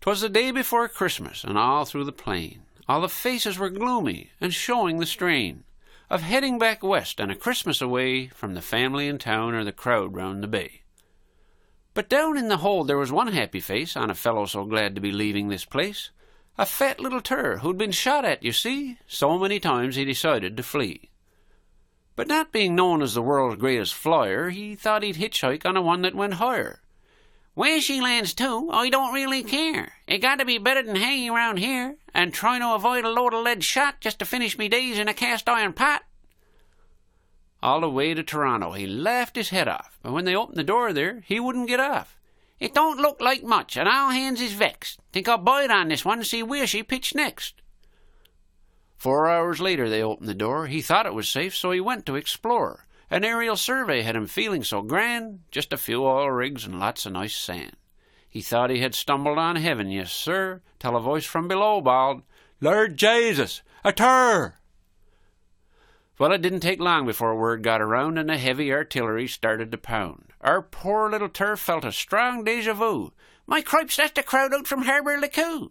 'Twas the day before Christmas, and all through the plain all the faces were gloomy and showing the strain of heading back west and a Christmas away from the family in town or the crowd round the bay. But down in the hold there was one happy face on a fellow so glad to be leaving this place, a fat little Turr who'd been shot at, you see, so many times he decided to flee. But not being known as the world's greatest flyer, he thought he'd hitchhike on a one that went higher. Where she lands to, I don't really care. It got to be better than hanging around here and trying to avoid a load of lead shot just to finish me days in a cast-iron pot. All the way to Toronto he laughed his head off, but when they opened the door there, he wouldn't get off. It don't look like much, and all hands is vexed. Think I'll bite on this one and see where she pitched next. 4 hours later they opened the door. He thought it was safe, so he went to explore. An aerial survey had him feeling so grand, just a few oil rigs and lots of nice sand. He thought he had stumbled on heaven, yes, sir, till a voice from below bawled, "Lord Jesus, a Turr!" Well, it didn't take long before word got around and the heavy artillery started to pound. Our poor little Turr felt a strong déjà vu. My cripes, that's the crowd out from Harbour Licou.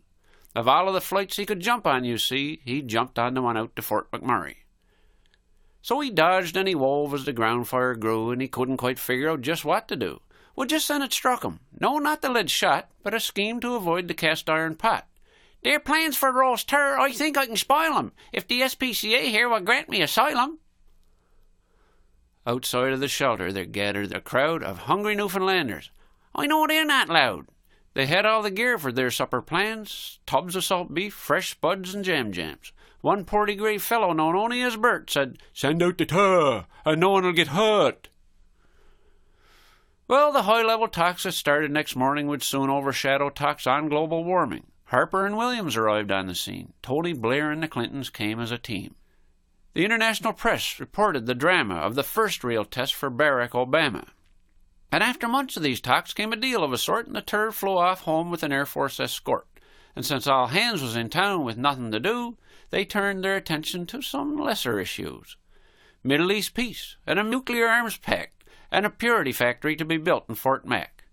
Of all of the flights he could jump on, you see, he jumped on the one out to Fort McMurray. So he dodged and he wove as the ground fire grew, and he couldn't quite figure out just what to do. Well, just then it struck him. No, not the lead shot, but a scheme to avoid the cast-iron pot. "Their plans for roast Turr, I think I can spoil 'em, if the SPCA here will grant me asylum." Outside of the shelter there gathered a crowd of hungry Newfoundlanders. I know they're not loud. They had all the gear for their supper plans, tubs of salt beef, fresh spuds and jam-jams. One porty grey fellow known only as Bert said, "Send out the Turr, and no one'll get hurt." Well, the high-level talks that started next morning would soon overshadow talks on global warming. Harper and Williams arrived on the scene. Tony Blair and the Clintons came as a team. The international press reported the drama of the first real test for Barack Obama. And after months of these talks came a deal of a sort, and the Turr flew off home with an Air Force escort. And since all hands was in town with nothing to do, they turned their attention to some lesser issues. Middle East peace, and a nuclear arms pact, and a purity factory to be built in Fort Mac.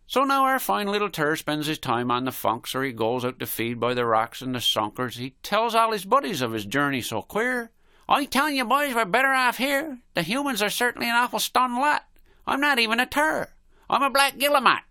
So now our fine little Turr spends his time on the funks, or he goes out to feed by the rocks and the sunkers. He tells all his buddies of his journey so queer. "I tell you, boys, we're better off here. The humans are certainly an awful stunned lot. I'm not even a Turr. I'm a black guillemot.